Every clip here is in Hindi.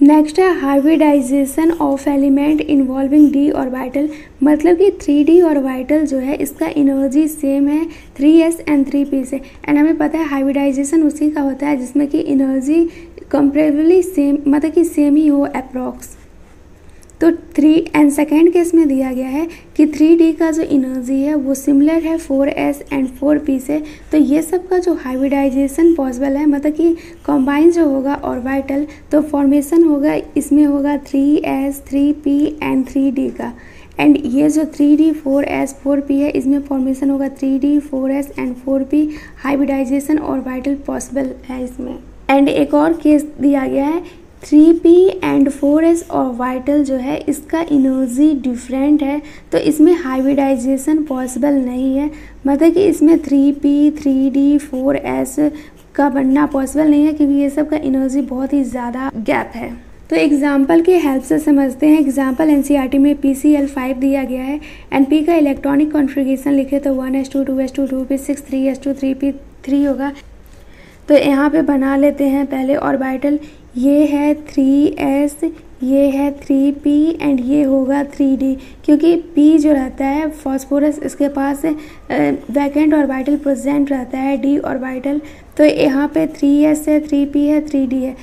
नेक्स्ट है hybridization of element involving D orbital, मतलब कि 3d ऑर्बिटल जो है इसका एनर्जी सेम है 3s एंड 3p से। एंड हमें पता है हाइब्रिडाइजेशन उसी का होता है जिसमें कि एनर्जी कंपेरेबली सेम, मतलब कि सेम ही हो अप्रॉक्स। तो 3 एंड सेकेंड केस में दिया गया है कि 3d का जो एनर्जी है वो सिमिलर है 4s एंड 4p से। तो ये सब का जो हाइब्रिडाइजेशन पॉसिबल है, मतलब कि कंबाइन जो होगा ऑर्बिटल, तो फॉर्मेशन होगा इसमें होगा 3s 3p एंड 3d का। एंड ये जो 3d 4s 4p है इसमें फॉर्मेशन होगा 3d 4s and 4p। Hybridisation orbital possible है इसमें। एंड एक और केस दिया गया है 3p एंड 4s ऑर्बिटल जो है इसका एनर्जी डिफरेंट है, तो इसमें हाइब्रिडाइजेशन पॉसिबल नहीं है, मतलब कि इसमें 3p 3d 4s का बनना पॉसिबल नहीं है क्योंकि ये सब का एनर्जी बहुत ही ज़्यादा गैप है। तो एग्जाम्पल की हेल्प से समझते हैं। एग्जाम्पल एनसीईआरटी में PCl5 दिया गया है एंड p का इलेक्ट्रॉनिक कॉन्फ़िगरेशन लिखे तो 1s2 2s2 2p6 3s2 3p3 होगा। तो यहाँ पे बना लेते हैं पहले ऑर्बिटल। ये है 3s, ये है 3p एंड ये होगा 3d, क्योंकि p जो रहता है फॉस्फोरस इसके पास वैकेंट ऑर्बिटल प्रेजेंट रहता है d ऑर्बिटल। तो यहाँ पे 3s है 3p है 3d है।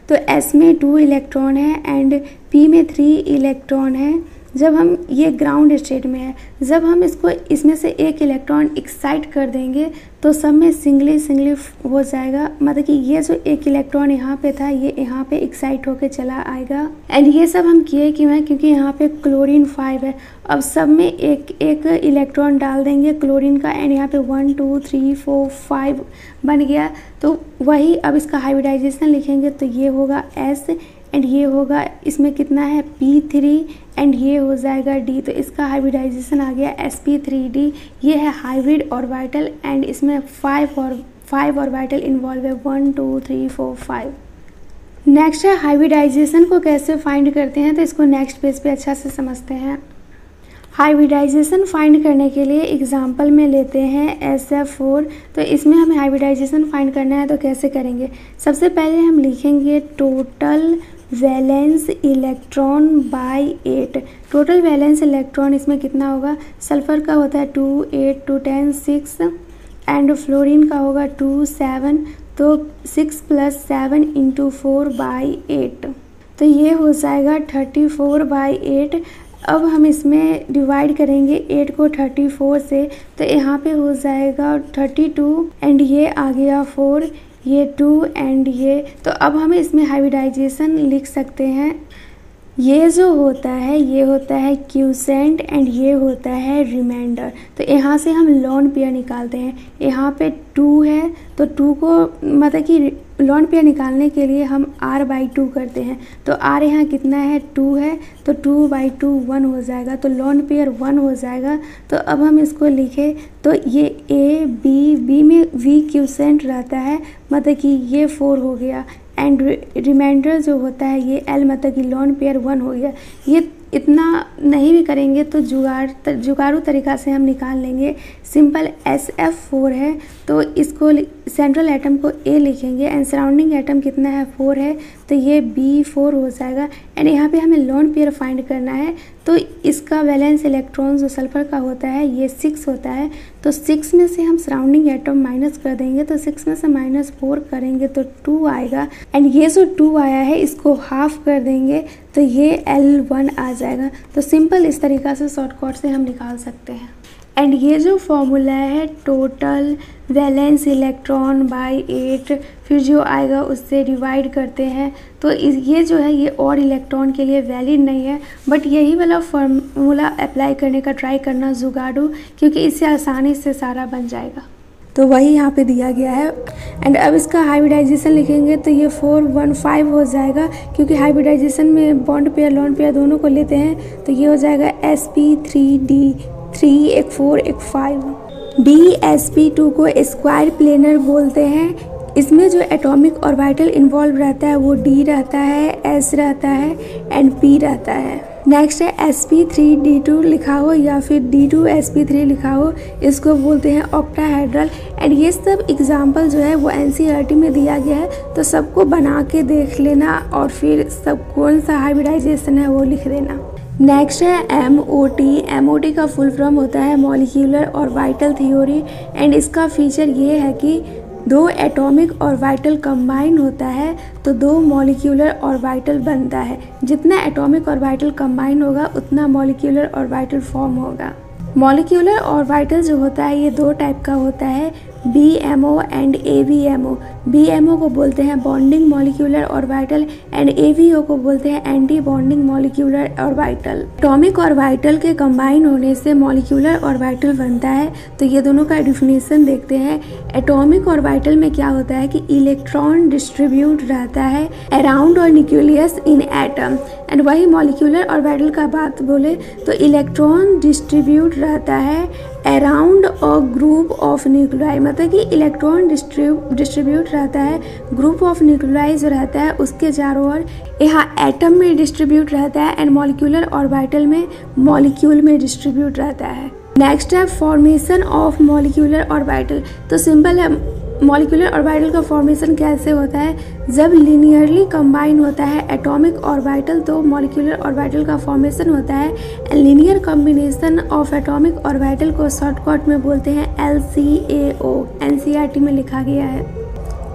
तो s में 2 इलेक्ट्रॉन है एंड p में 3 इलेक्ट्रॉन है। जब हम ये ग्राउंड स्टेट में है, जब हम इसको इसमें से एक इलेक्ट्रॉन एक्साइट कर देंगे तो सब में सिंगली हो जाएगा, मतलब कि ये जो एक इलेक्ट्रॉन यहाँ पे था ये यहाँ पे एक्साइट होके चला आएगा। एंड ये सब हम किए क्यों है, क्योंकि यहाँ पे क्लोरीन 5 है। अब सब में एक एक इलेक्ट्रॉन डाल देंगे क्लोरीन का एंड यहाँ पे 1 2 3 4 5 बन गया। तो वही अब इसका हाइब्रिडाइजेशन लिखेंगे तो ये होगा s एंड ये होगा इसमें कितना है p3 एंड ये हो जाएगा d। तो इसका हाइब्रिडाइजेशन आ गया sp3d। ये है हाइब्रिड ऑर्बिटल एंड इसमें 5 ऑर्बिटल इन्वॉल्व है 1 2 3 4 5। नेक्स्ट है हाइब्रिडाइजेशन को कैसे फाइंड करते हैं, तो इसको नेक्स्ट पेज पे अच्छा से समझते हैं। हाइब्रिडाइजेशन फाइंड करने के लिए एग्जाम्पल में लेते हैं SF4। तो इसमें हमें हाइब्रिडाइजेशन फाइंड करना है तो कैसे करेंगे। सबसे पहले हम लिखेंगे total valence electron by 8। Total valence electron इसमें कितना होगा, सल्फर का होता है 2 8 2 10 6 एंड फ्लोरीन का होगा 2 7, तो 6 + 7 × 4/8, तो ये हो जाएगा 34/8। अब हम इसमें डिवाइड करेंगे 8 को 34 से, तो यहाँ पे हो जाएगा 32 एंड ये आ गया 4, ये 2 एंड ये। तो अब हम इसमें हाइब्रिडाइजेशन लिख सकते हैं। ये जो होता है ये होता है क्यूसेंट एंड ये होता है रिमाइंडर। तो यहाँ से हम लोन पेयर निकालते हैं। यहाँ पे 2 है तो 2 को मतलब कि लोन पेयर निकालने के लिए हम r/2 करते हैं। तो r यहाँ कितना है 2 है, तो 2/2 1 हो जाएगा, तो लोन पेयर 1 हो जाएगा। तो अब हम इसको लिखें तो ये b में v क्यूसेंट रहता है, मतलब कि ये 4 हो गया एंड रिमाइंडर जो होता है ये l, मतलब कि लोन पेयर 1 हो गया। ये इतना नहीं भी करेंगे तो जुगाड़ू तरीका से हम निकाल लेंगे। सिंपल SF4 है तो इसको सेंट्रल एटम को A लिखेंगे एंड सराउंडिंग एटम कितना है 4 है, तो ये B4 हो जाएगा। एंड यहाँ पे हमें लोन पेयर फाइंड करना है, तो इसका वैलेंस इलेक्ट्रॉन जो सल्फर का होता है ये 6 होता है। तो 6 में से हम सराउंडिंग एटम माइनस कर देंगे, तो 6 में से -4 करेंगे तो 2 आएगा एंड ये जो 2 आया है इसको हाफ कर देंगे तो ये L1 आ जाएगा। तो सिंपल इस तरीक़ा से शॉर्टकट से हम निकाल सकते हैं। एंड ये जो फॉर्मूला है टोटल वैलेंस इलेक्ट्रॉन बाय 8, फिर जो आएगा उससे डिवाइड करते हैं, तो ये जो है ये और इलेक्ट्रॉन के लिए वैलिड नहीं है, बट यही वाला फॉर्मूला अप्लाई करने का ट्राई करना जुगाड़ू, क्योंकि इससे आसानी से सारा बन जाएगा। तो वही यहाँ पे दिया गया है। एंड अब इसका हाइब्रिडाइजेशन लिखेंगे तो ये 415 हो जाएगा, क्योंकि हाइब्रिडाइजेशन में बॉन्ड पेयर लोन पेयर दोनों को लेते हैं, तो ये हो जाएगा sp3d 3 एक 4 एक 5। sp2 को स्क्वायर प्लेनर बोलते हैं। इसमें जो एटॉमिक ऑर्बिटल इन्वॉल्व रहता है वो d रहता है, s रहता है एंड p रहता है। नेक्स्ट है sp3d2 लिखा हो या फिर d2sp3 लिखा हो, इसको बोलते हैं ऑक्टाहेड्रल। एंड ये सब एग्जाम्पल जो है वो NCERT में दिया गया है, तो सबको बना के देख लेना और फिर सब कौन सा हाइब्रिडाइजेशन है वो लिख देना। नेक्स्ट है MOT। MOT का फुल फॉर्म होता है मॉलिक्यूलर ऑर्बिटल थ्योरी। एंड इसका फीचर ये है कि दो एटॉमिक ऑर्बिटल कंबाइन होता है तो दो मॉलिक्यूलर ऑर्बिटल बनता है। जितना एटॉमिक ऑर्बिटल कंबाइन होगा उतना मॉलिक्यूलर ऑर्बिटल फॉर्म होगा। मॉलिक्यूलर ऑर्बिटल जो होता है ये दो टाइप का होता है, BMO एंड AVMO। BMO को बोलते हैं bonding molecular orbital and AVO को बोलते हैं anti bonding molecular orbital. Atomic orbital के कंबाइन होने से मॉलिक्यूलर ऑर्बिटल बनता है। तो ये दोनों का डिफिनेशन देखते हैं। एटॉमिक ऑर्बिटल में क्या होता है कि इलेक्ट्रॉन डिस्ट्रीब्यूट रहता है अराउंड और न्यूक्लियस इन एटम। एंड वही मॉलिक्यूलर ऑर्बिटल का बात बोले तो इलेक्ट्रॉन डिस्ट्रीब्यूट रहता है around a group of nuclei, मतलब कि इलेक्ट्रॉन डिस्ट्रीब्यूट रहता है ग्रुप ऑफ न्यूक्लियाई जो रहता है उसके चारों ओर। यहाँ एटम में डिस्ट्रीब्यूट रहता है एंड मॉलिक्यूलर ऑर्बिटल में मॉलिक्यूल में डिस्ट्रीब्यूट रहता है। नेक्स्ट है फॉर्मेशन ऑफ मॉलिक्यूलर ऑर्बिटल। तो सिंपल है, मॉलिक्यूलर ऑर्बिटल का फॉर्मेशन कैसे होता है, जब लिनियरली कंबाइन होता है एटॉमिक ऑर्बिटल तो मॉलिक्यूलर ऑर्बिटल का फॉर्मेशन होता है। Linear combination of atomic orbital को शॉर्टकट में बोलते हैं LCAO। NCERT में लिखा गया है।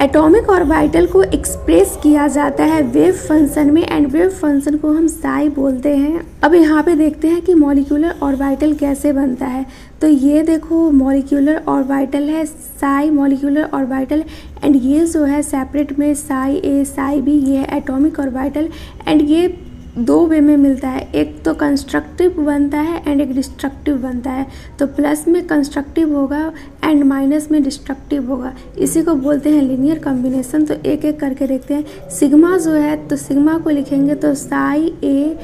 एटॉमिक ऑर्बिटल को एक्सप्रेस किया जाता है वेव फंक्शन में एंड वेव फंक्शन को हम साई बोलते हैं। अब यहाँ पे देखते हैं कि मॉलिक्यूलर ऑर्बिटल कैसे बनता है। तो ये देखो मॉलिक्यूलर ऑर्बिटल है साई मॉलिक्यूलर ऑर्बिटल एंड ये जो है सेपरेट में साई A साई B, ये है एटॉमिक ऑर्बिटल। एंड ये दो वे में मिलता है, एक तो कंस्ट्रक्टिव बनता है एंड एक डिस्ट्रक्टिव बनता है। तो प्लस में कंस्ट्रक्टिव होगा एंड माइनस में डिस्ट्रक्टिव होगा, इसी को बोलते हैं लीनियर कॉम्बिनेशन। तो एक एक करके देखते हैं। सिग्मा जो है तो सिग्मा को लिखेंगे तो Sai A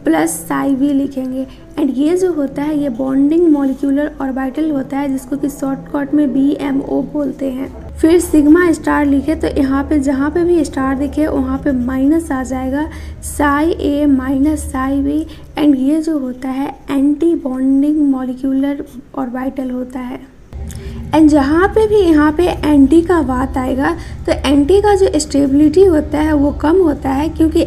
plus psi B लिखेंगे। एंड ये जो होता है ये बॉन्डिंग मॉलिक्यूलर ऑर्बिटल होता है जिसको कि शॉर्टकट में BMO बोलते हैं। फिर सिग्मा स्टार लिखे तो यहाँ पे जहाँ पे भी स्टार दिखे वहाँ पे माइनस आ जाएगा, Sai A minus psi B। And ये जो होता है एंटी बॉन्डिंग मॉलिक्यूलर ऑर्बिटल होता है। एंड जहाँ पे भी यहाँ पे एंटी का बात आएगा तो एंटी का जो स्टेबिलिटी होता है वो कम होता है, क्योंकि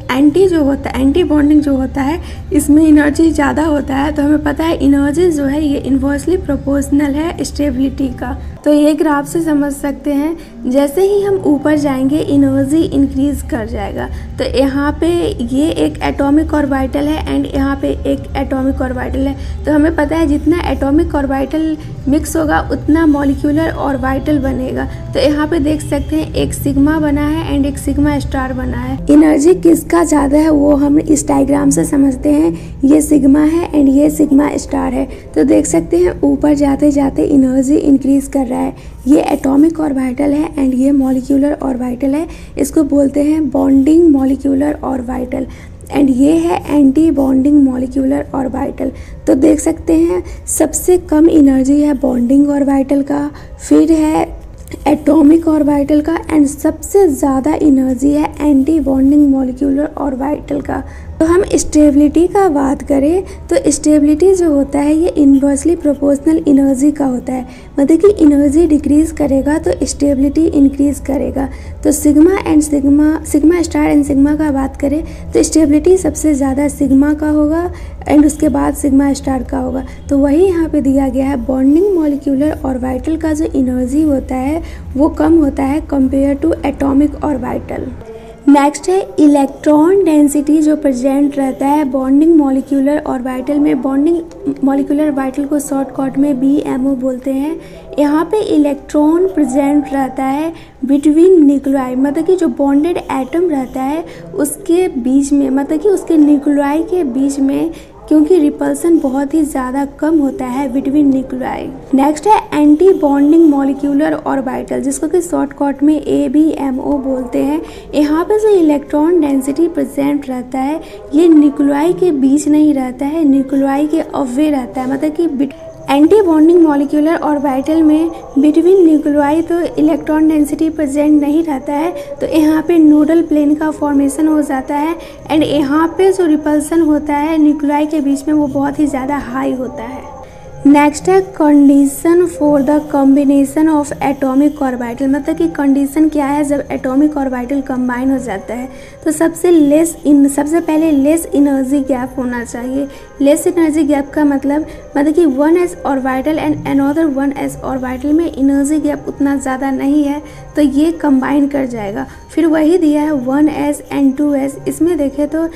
एंटी जो होता है एंटी बॉन्डिंग जो होता है इसमें एनर्जी ज़्यादा होता है। तो हमें पता है एनर्जी जो है ये इन्वर्सली प्रोपोर्शनल है स्टेबिलिटी का। तो ये ग्राफ से समझ सकते हैं जैसे ही हम ऊपर जाएंगे एनर्जी इंक्रीज कर जाएगा। तो यहाँ पे ये एक एटॉमिक ऑर्बिटल है एंड यहाँ पे एक एटॉमिक ऑर्बिटल है। तो हमें पता है जितना एटॉमिक ऑर्बिटल मिक्स होगा उतना मॉलिक्यूलर ऑर्बिटल बनेगा। तो यहाँ पे देख सकते हैं एक सिग्मा बना है एंड एक सिग्मा स्टार बना है। एनर्जी किसका ज़्यादा है वो हम इस डायग्राम से समझते हैं। ये सिग्मा है एंड ये सिग्मा स्टार है। तो देख सकते हैं ऊपर जाते जाते एनर्जी इंक्रीज कर रहा है। ये एटॉमिक ऑर्बिटल है एंड ये मॉलिक्यूलर ऑर्बिटल है, इसको बोलते हैं बॉन्डिंग मॉलिक्यूलर ऑर्बिटल। एंड ये है एंटी बॉन्डिंग मॉलिक्यूलर ऑर्बिटल। तो देख सकते हैं सबसे कम एनर्जी है बॉन्डिंग ऑर्बिटल का, फिर है एटॉमिक ऑर्बिटल का एंड सबसे ज़्यादा एनर्जी है एंटी बॉन्डिंग मॉलिक्यूलर ऑर्बिटल का। तो हम स्टेबिलिटी का बात करें तो स्टेबिलिटी जो होता है ये इन्वर्सली प्रोपोर्शनल एनर्जी का होता है, मतलब कि एनर्जी डिक्रीज करेगा तो स्टेबिलिटी इंक्रीज करेगा। तो सिग्मा स्टार एंड सिग्मा का बात करें तो स्टेबिलिटी सबसे ज़्यादा सिग्मा का होगा एंड उसके बाद सिग्मा स्टार का होगा। तो वही यहाँ पे दिया गया है बॉन्डिंग मॉलिक्यूलर ऑर्बिटल का जो एनर्जी होता है वो कम होता है compare to atomic orbital. Next है इलेक्ट्रॉन डेंसिटी जो प्रेजेंट रहता है बॉन्डिंग मॉलिक्यूलर ऑर्बिटल में। बॉन्डिंग मॉलिक्यूलर ऑर्बिटल को शॉर्टकट में BMO बोलते हैं। यहाँ पे इलेक्ट्रॉन प्रेजेंट रहता है बिटवीन न्यूक्लियाई, मतलब कि जो बॉन्डेड एटम रहता है उसके बीच में, मतलब कि उसके न्यूक्लियाई के बीच में, क्योंकि रिपल्सन बहुत ही ज़्यादा कम होता है बिटवीन न्यूक्लियाई। नेक्स्ट है एंटी बॉन्डिंग मॉलिक्यूलर ऑर्बिटल जिसको कि शॉर्टकट में ABMO बोलते हैं। यहाँ पे जो इलेक्ट्रॉन डेंसिटी प्रेजेंट रहता है ये न्यूक्लियाई के बीच नहीं रहता है, न्यूक्लियाई के अवे रहता है, मतलब कि एंटी बॉन्डिंग मॉलिक्यूलर ऑर्बिटल में बिटवीन न्यूक्लियाई तो इलेक्ट्रॉन डेंसिटी प्रेजेंट नहीं रहता है, तो यहाँ पे नोडल प्लेन का फॉर्मेशन हो जाता है एंड यहाँ पे जो रिपल्सन होता है न्यूक्लियाई के बीच में वो बहुत ही ज़्यादा हाई होता है। नेक्स्ट है condition for the combination of atomic orbital, मतलब कि कंडीशन क्या है जब एटॉमिक ऑर्बिटल कंबाइन हो जाता है। तो सबसे पहले लेस एनर्जी गैप होना चाहिए। लेस एनर्जी गैप का मतलब कि 1s orbital and another 1s orbital में एनर्जी गैप उतना ज़्यादा नहीं है, तो ये कंबाइन कर जाएगा। फिर वही दिया है 1s एंड 2s, इसमें देखें तो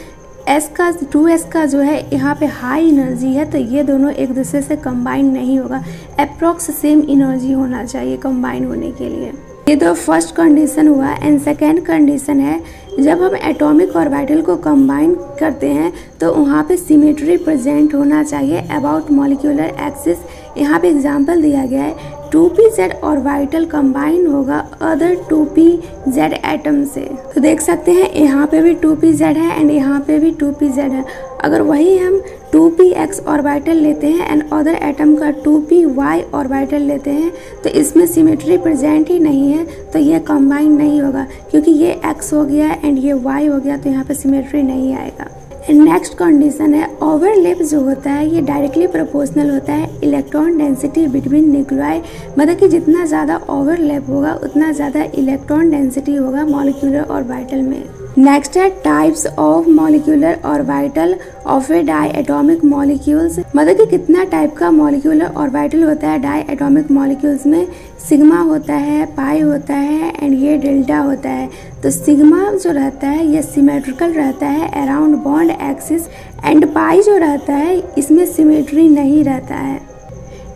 2s का जो है यहाँ पे हाई एनर्जी है, तो ये दोनों एक दूसरे से कंबाइन नहीं होगा। अप्रॉक्स सेम एनर्जी होना चाहिए कंबाइन होने के लिए। ये तो फर्स्ट कंडीशन हुआ। एंड सेकेंड कंडीशन है जब हम एटॉमिक ऑर्बिटल को कंबाइन करते हैं तो वहाँ पे सिमेट्री प्रेजेंट होना चाहिए अबाउट मॉलिक्यूलर एक्सिस। यहाँ पे एग्जांपल दिया गया है 2pz ऑर्बिटल कंबाइन होगा अदर 2pz एटम से। तो देख सकते हैं यहाँ पे भी 2pz है एंड यहाँ पे भी 2pz है। अगर वही हम 2px ऑर्बिटल लेते हैं एंड अदर एटम का 2py ऑर्बिटल लेते हैं तो इसमें सिमेट्री प्रेजेंट ही नहीं है, तो ये कंबाइन नहीं होगा क्योंकि ये x हो गया एंड ये y हो गया, तो यहाँ पे सिमेट्री नहीं आएगा। नेक्स्ट कंडीशन है ओवरलैप जो होता है ये डायरेक्टली प्रोपोर्शनल होता है इलेक्ट्रॉन डेंसिटी बिटवीन न्यूक्लियाई, मतलब कि जितना ज़्यादा ओवरलैप होगा उतना ज़्यादा इलेक्ट्रॉन डेंसिटी होगा मॉलिक्यूलर ऑर्बिटल में। नेक्स्ट है types of molecular orbital of a diatomic molecules, मतलब कि कितना टाइप का मॉलिक्यूलर ऑर्बिटल होता है डाई एटॉमिक मॉलिक्यूल्स में। सिग्मा होता है, पाई होता है एंड ये डेल्टा होता है। तो सिग्मा जो रहता है ये सिमेट्रिकल रहता है around bond axis and pi जो रहता है इसमें सिमेट्री नहीं रहता है।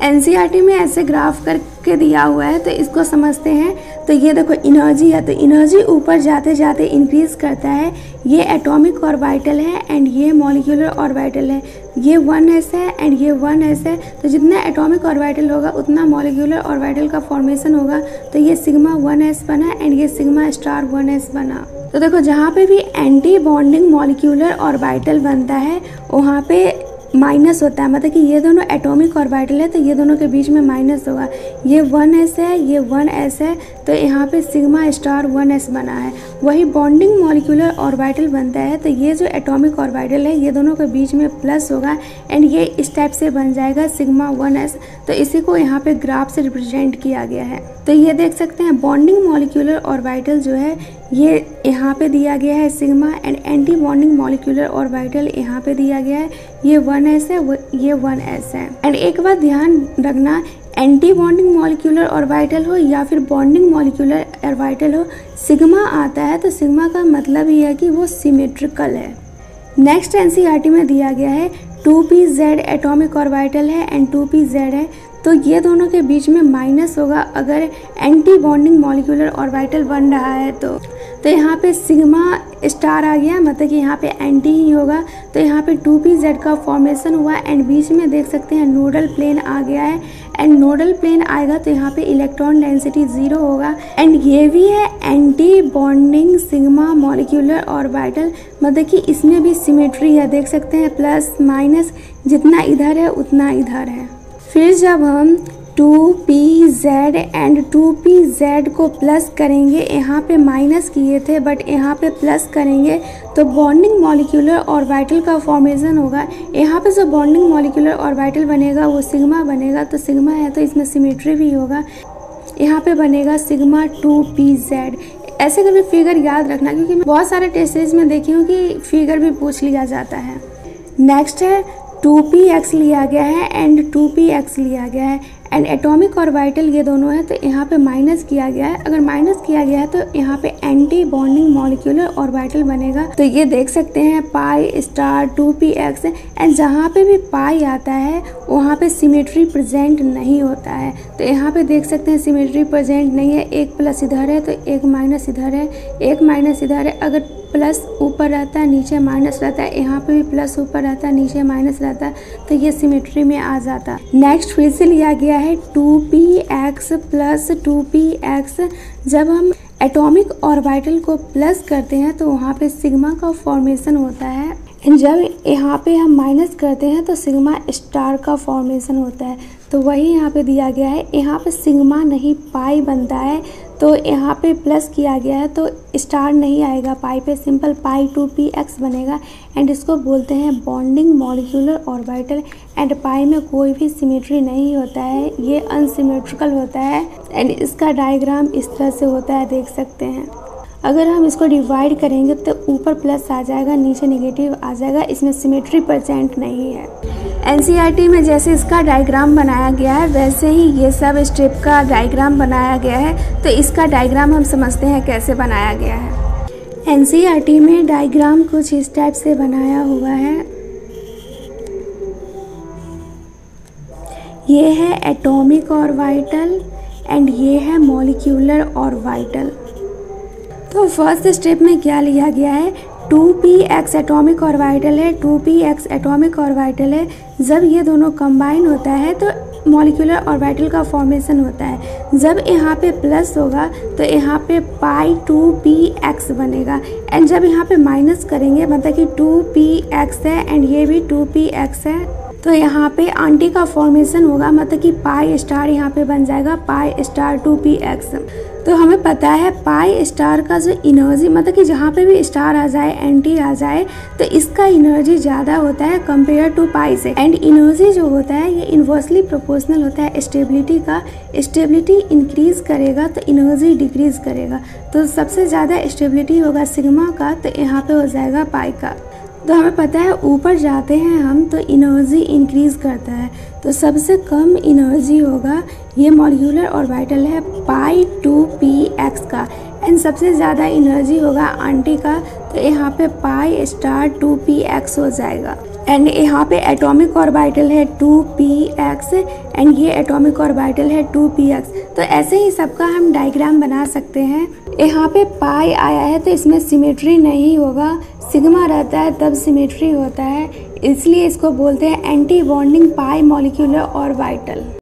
एनसीईआरटी में ऐसे ग्राफ करके दिया हुआ है तो इसको समझते हैं। तो ये देखो एनर्जी है, तो एनर्जी ऊपर जाते जाते इंक्रीज करता है। ये एटॉमिक ऑर्बिटल है एंड ये मॉलिक्यूलर ऑर्बिटल है। ये 1s है एंड ये 1s है, तो जितना एटॉमिक ऑर्बिटल होगा उतना मॉलिक्यूलर ऑर्बिटल का फॉर्मेशन होगा। तो ये सिग्मा 1s बना एंड ये सिग्मा स्टार 1s बना। तो देखो जहाँ पे भी एंटी बॉन्डिंग मॉलिक्यूलर ऑर्बिटल बनता है वहाँ पे माइनस होता है, मतलब कि ये दोनों एटॉमिक ऑर्बिटल है तो ये दोनों के बीच में माइनस होगा। ये 1s है, ये 1s है, तो यहाँ पे सिग्मा स्टार 1s बना है। वही बॉन्डिंग मॉलिक्यूलर ऑर्बिटल बनता है तो ये जो एटॉमिक ऑर्बिटल है ये दोनों के बीच में प्लस होगा एंड ये इस टाइप से बन जाएगा सिग्मा 1s। तो इसी को यहाँ पे ग्राफ से रिप्रेजेंट किया गया है। तो ये देख सकते हैं बॉन्डिंग मॉलिक्यूलर ऑर्बिटल जो है ये यहाँ पे दिया गया है sigma and anti bonding molecular orbital यहाँ पे दिया गया है। ये 1s है, ये 1s है। एंड एक बात ध्यान रखना, एंटी बॉन्डिंग मॉलिक्यूलर ऑर्बिटल हो या फिर बॉन्डिंग मॉलिक्यूलर ऑर्बिटल हो, सिग्मा आता है तो सिग्मा का मतलब ये है कि वो सिमेट्रिकल है। नेक्स्ट एनसीईआरटी में दिया गया है 2pz एटॉमिक ऑर्बिटल है एंड 2pz है, तो ये दोनों के बीच में माइनस होगा अगर एंटी बॉन्डिंग मॉलिक्यूलर ऑर्बिटल बन रहा है तो यहाँ पे सिग्मा स्टार आ गया, मतलब कि यहाँ पे एंटी ही होगा। तो यहाँ पे 2pz का फॉर्मेशन हुआ एंड बीच में देख सकते हैं नोडल प्लेन आ गया है एंड नोडल प्लेन आएगा तो यहाँ पे इलेक्ट्रॉन डेंसिटी 0 होगा एंड ये भी है anti bonding sigma molecular orbital, मतलब कि इसमें भी सिमेट्री है। देख सकते हैं प्लस माइनस जितना इधर है उतना इधर है। फिर जब हम 2pz एंड 2pz को प्लस करेंगे, यहाँ पे माइनस किए थे बट यहाँ पे प्लस करेंगे तो बॉन्डिंग मॉलिक्यूलर ऑर्बिटल का फॉर्मेशन होगा। यहाँ पे जो बॉन्डिंग मॉलिक्यूलर ऑर्बिटल बनेगा वो सिग्मा बनेगा, तो सिग्मा है तो इसमें सिमेट्री भी होगा। यहाँ पे बनेगा सिग्मा 2pz। ऐसे कभी फिगर याद रखना क्योंकि मैं बहुत सारे टेस्टेज में देखी हूँ कि फिगर भी पूछ लिया जाता है। नेक्स्ट है 2px लिया गया है एंड 2px लिया गया है एंड एटॉमिक ऑर्बिटल ये दोनों है तो यहाँ पे माइनस किया गया है। अगर माइनस किया गया है तो यहाँ पे एंटी बॉन्डिंग मॉलिक्यूलर ऑर्बिटल बनेगा। तो ये देख सकते हैं पाई स्टार 2px एंड जहाँ पे भी पाई आता है वहाँ पे सिमेट्री प्रेजेंट नहीं होता है। तो यहाँ पे देख सकते हैं सिमेट्री प्रेजेंट नहीं है, एक प्लस इधर है तो एक माइनस इधर है, एक माइनस इधर है। अगर प्लस ऊपर रहता है नीचे माइनस रहता है, यहाँ पे भी प्लस ऊपर रहता है नीचे माइनस रहता है, तो ये सिमेट्री में आ जाता है। नेक्स्ट फिर से लिया गया है 2px प्लस 2px। जब हम एटॉमिक ऑर्बिटल को प्लस करते हैं तो वहाँ पे सिग्मा का फॉर्मेशन होता है एंड जब यहाँ पे हम माइनस करते हैं तो सिग्मा स्टार का फॉर्मेशन होता है। तो वही यहाँ पे दिया गया है। यहाँ पे सिग्मा नहीं पाई बनता है, तो यहाँ पे प्लस किया गया है तो स्टार नहीं आएगा पाई पे, सिंपल पाई 2px बनेगा। एंड इसको बोलते हैं bonding molecular orbital. And pi में कोई भी सिमेट्री नहीं होता है, ये अनसिमेट्रिकल होता है। एंड इसका डायग्राम इस तरह से होता है, देख सकते हैं। अगर हम इसको डिवाइड करेंगे तो ऊपर प्लस आ जाएगा, नीचे नेगेटिव आ जाएगा, इसमें सिमेट्री परसेंट नहीं है। एनसीईआरटी में जैसे इसका डायग्राम बनाया गया है वैसे ही ये सब स्टेप का डायग्राम बनाया गया है। तो इसका डायग्राम हम समझते हैं कैसे बनाया गया है। एनसीईआरटी में डायग्राम कुछ इस टाइप से बनाया हुआ है। ये है एटॉमिक ऑर्बिटल एंड ये है मॉलिक्यूलर ऑर्बिटल। तो फर्स्ट स्टेप में क्या लिया गया है, 2px एटॉमिक ऑर्बिटल है, 2px एटॉमिक ऑर्बिटल है। जब ये दोनों कंबाइन होता है तो मॉलिक्यूलर ऑर्बिटल का फॉर्मेशन होता है। जब यहाँ पे प्लस होगा तो यहाँ पे पाई 2px बनेगा। एंड जब यहाँ पे माइनस करेंगे मतलब कि 2px है एंड ये भी 2px है, तो यहाँ पे आंटी का फॉर्मेशन होगा, मतलब कि पाई स्टार यहाँ पे बन जाएगा, पाई स्टार 2px। तो हमें पता है पाई स्टार का जो एनर्जी, मतलब कि जहाँ पे भी स्टार आ जाए, एंटी आ जाए, तो इसका एनर्जी ज़्यादा होता है कंपेयर टू पाई से। एंड एनर्जी जो होता है ये इन्वर्सली प्रोपोर्शनल होता है स्टेबिलिटी का। स्टेबिलिटी इंक्रीज करेगा तो एनर्जी डिक्रीज करेगा। तो सबसे ज़्यादा स्टेबिलिटी होगा सिग्मा का, तो यहाँ पे हो जाएगा पाई का। तो हमें पता है ऊपर जाते हैं हम तो एनर्जी इंक्रीज करता है, तो सबसे कम एनर्जी होगा ये मॉलिक्यूलर ऑर्बिटल है पाई 2px का। एंड सबसे ज़्यादा एनर्जी होगा आंटी का, तो यहाँ पे पाई स्टार 2px हो जाएगा। एंड यहाँ पे एटॉमिक ऑर्बिटल है 2px एंड ये एटॉमिक ऑर्बिटल है 2px। तो ऐसे ही सबका हम डायग्राम बना सकते हैं। यहाँ पे पाई आया है तो इसमें सिमेट्री नहीं होगा, सिग्मा रहता है तब सिमेट्री होता है, इसलिए इसको बोलते हैं एंटी बॉन्डिंग पाई मॉलिक्यूलर ऑर्बिटल।